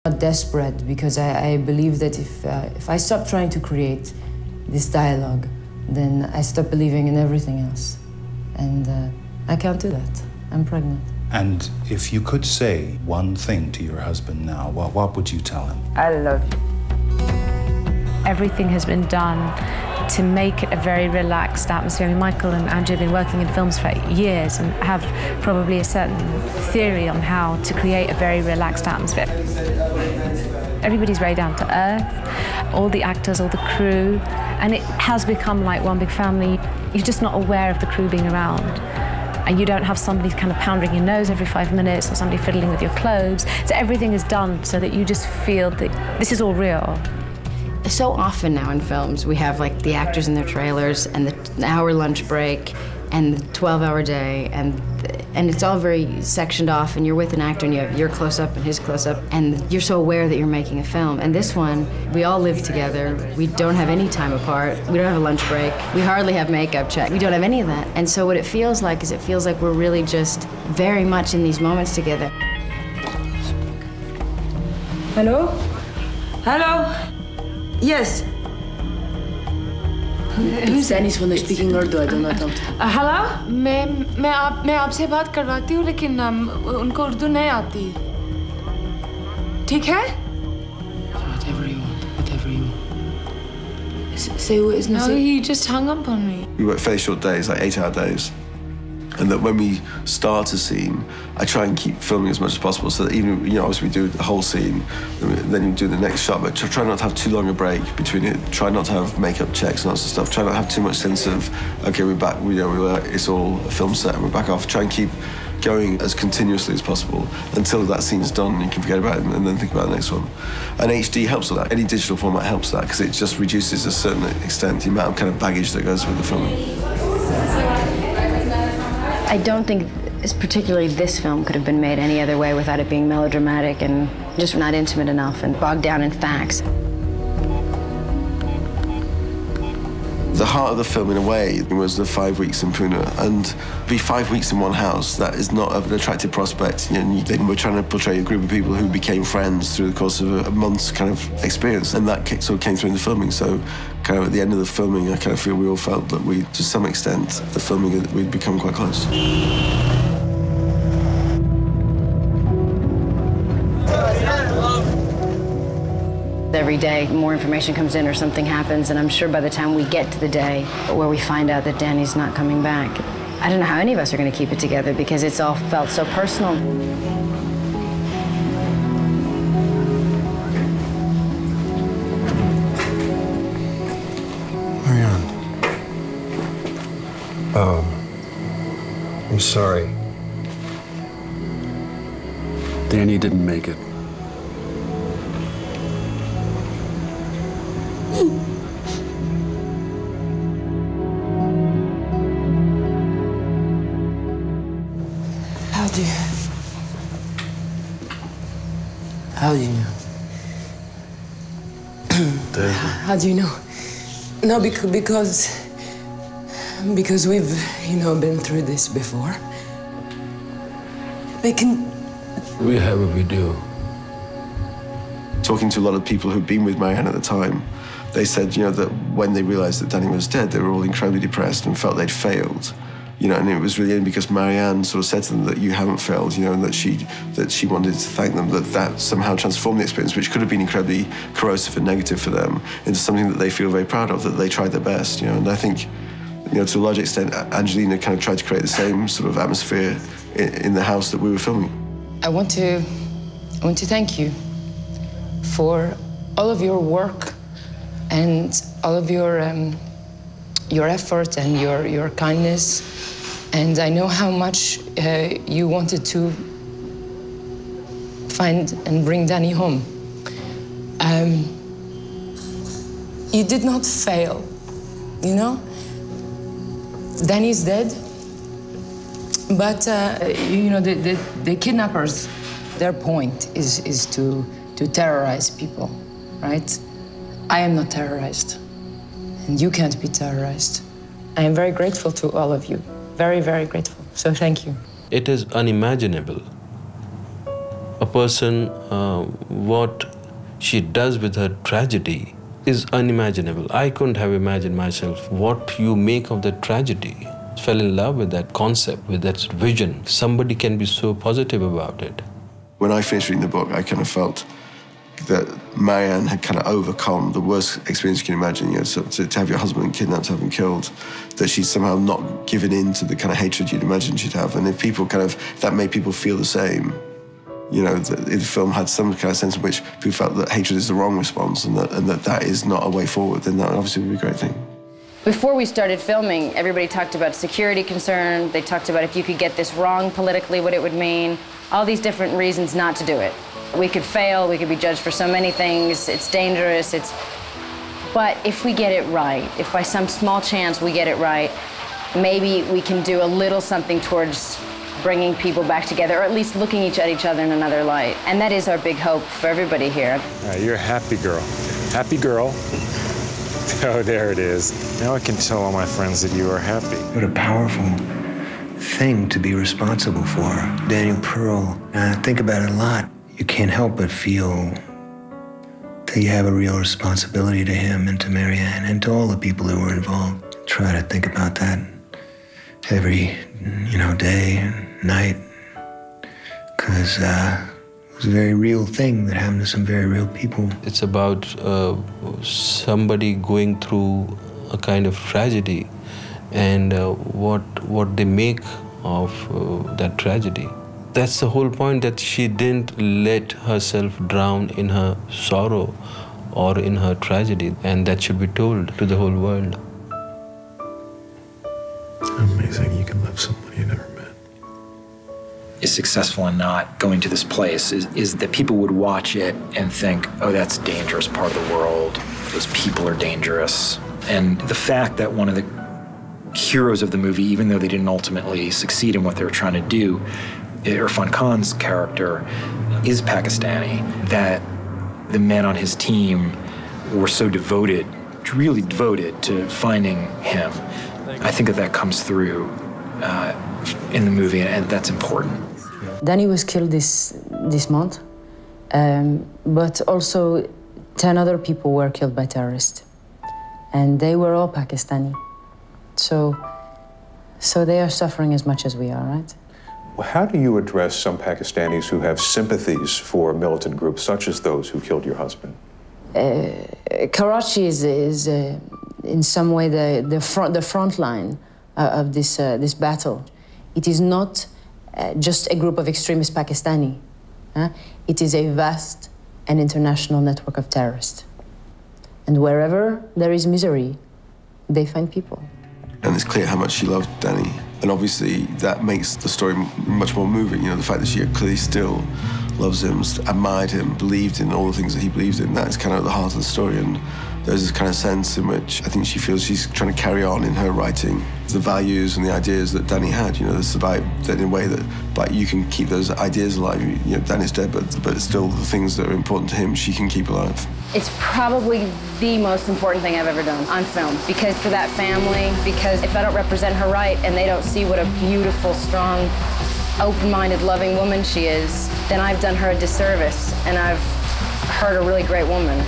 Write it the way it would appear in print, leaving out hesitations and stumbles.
Not desperate, because I believe that if I stop trying to create this dialogue, then I stop believing in everything else. And I can't do that. I'm pregnant. And if you could say one thing to your husband now, what would you tell him? I love you. Everything has been done to make it a very relaxed atmosphere. I mean, Michael and Andrew have been working in films for years and have probably a certain theory on how to create a very relaxed atmosphere. Everybody's very down to earth, all the actors, all the crew, and it has become like one big family. You're just not aware of the crew being around. And you don't have somebody kind of pounding your nose every 5 minutes or somebody fiddling with your clothes. So everything is done so that you just feel that this is all real. So often now in films, we have like the actors in their trailers and the hour lunch break and the 12-hour day, and it's all very sectioned off, and you're with an actor and you have your close-up and his close-up, and you're so aware that you're making a film. And this one, we all live together. We don't have any time apart. We don't have a lunch break. We hardly have makeup check. We don't have any of that. And so what it feels like is we're really just very much in these moments together. Hello? Hello? Yes. It's Dennis when they're speaking Urdu. I don't know how. Hello? मैं आपसे बात करवाती हूँ, लेकिन उनको उर्दू नहीं आती. ठीक है? Whatever you want. Whatever you want. Say what is No, he just hung up on me. We work fairly short days, like 8-hour days. And that when we start a scene, I try and keep filming as much as possible, so that even, obviously we do the whole scene, then you do the next shot, but try not to have too long a break between it. Try not to have makeup checks and lots of stuff. Try not to have too much sense of, okay, we're back, it's all a film set and we're back off. Try and keep going as continuously as possible until that scene's done and you can forget about it and then think about the next one. And HD helps with that. Any digital format helps that, because it just reduces to a certain extent the amount of kind of baggage that goes with the filming. I don't think particularly this film could have been made any other way without it being melodramatic and just not intimate enough and bogged down in facts. The heart of the film, in a way, was the 5 weeks in Pune. And be 5 weeks in one house, that is not an attractive prospect. Then we're trying to portray a group of people who became friends through the course of a month's kind of experience. And that sort of came through in the filming. So kind of at the end of the filming, I kind of feel we all felt that we, to some extent, the filming, we'd become quite close. Every day, more information comes in or something happens, and I'm sure by the time we get to the day where we find out that Danny's not coming back, I don't know how any of us are going to keep it together, because it's all felt so personal. Marianne. I'm sorry. Danny didn't make it. How do you know? How do you know? No, because we've, been through this before. We have what we do. Talking to a lot of people who'd been with Marianne at the time, they said, that when they realized that Danny was dead, they were all incredibly depressed and felt they'd failed. And it was really only because Marianne sort of said to them that you haven't failed, and that she wanted to thank them, that somehow transformed the experience, which could have been incredibly corrosive and negative for them, into something that they feel very proud of, that they tried their best, And I think, to a large extent, Angelina kind of tried to create the same sort of atmosphere in the house that we were filming. I want to thank you for all of your work and all of your effort and your kindness. And I know how much you wanted to find and bring Danny home. You did not fail, Danny's dead, but the kidnappers, their point is to terrorize people, right? I am not terrorized, and you can't be terrorized. I am very grateful to all of you. Very, very grateful. So thank you. It is unimaginable. A person, what she does with her tragedy is unimaginable. I couldn't have imagined myself what you make of the tragedy. I fell in love with that concept, with that vision. Somebody can be so positive about it. When I finished reading the book, I kind of felt that Marianne had kind of overcome the worst experience you can imagine. You know, so to have your husband kidnapped, to have him killed, that she's somehow not given in to the kind of hatred you'd imagine she'd have. And if people that made people feel the same, you know, the film had some kind of sense in which people felt that hatred is the wrong response and that is not a way forward, then that obviously would be a great thing. Before we started filming, everybody talked about security concern. They talked about if you could get this wrong politically, what it would mean. All these different reasons not to do it. We could fail, we could be judged for so many things, it's dangerous, But if we get it right, if by some small chance we get it right, maybe we can do a little something towards bringing people back together, or at least looking at each other in another light. And that is our big hope for everybody here. You're a happy girl. Happy girl. Oh, there it is. Now I can tell all my friends that you are happy. What a powerful thing to be responsible for. Daniel Pearl, I think about it a lot. You can't help but feel that you have a real responsibility to him and to Marianne and to all the people who were involved. Try to think about that every, day and night, because it was a very real thing that happened to some very real people. It's about somebody going through a kind of tragedy and what they make of that tragedy. That's the whole point, that she didn't let herself drown in her sorrow or in her tragedy, and that should be told to the whole world. Amazing, you can love someone you never met. Is successful in not going to this place is that people would watch it and think, oh, that's a dangerous part of the world. Those people are dangerous. And the fact that one of the heroes of the movie, even though they didn't ultimately succeed in what they were trying to do, Irfan Khan's character is Pakistani, that the men on his team were so devoted, really devoted to finding him. I think that comes through in the movie, and that's important. Danny was killed this month, but also 10 other people were killed by terrorists, and they were all Pakistani. So they are suffering as much as we are, right? Well, how do you address some Pakistanis who have sympathies for militant groups such as those who killed your husband? Karachi is in some way the front line of this battle. It is not just a group of extremist Pakistani. It is a vast and international network of terrorists. And wherever there is misery, they find people. And it's clear how much she loved Danny. And obviously that makes the story much more moving. The fact that she clearly still loves him, admired him, believed in all the things that he believed in. That is kind of the heart of the story. And there's this kind of sense in which I think she feels she's trying to carry on in her writing the values and the ideas that Danny had. It's about that in a way that you can keep those ideas alive. Danny's dead, but still the things that are important to him, she can keep alive. It's probably the most important thing I've ever done on film, because for that family, because if I don't represent her right and they don't see what a beautiful, strong, open-minded, loving woman she is, then I've done her a disservice and I've hurt a really great woman.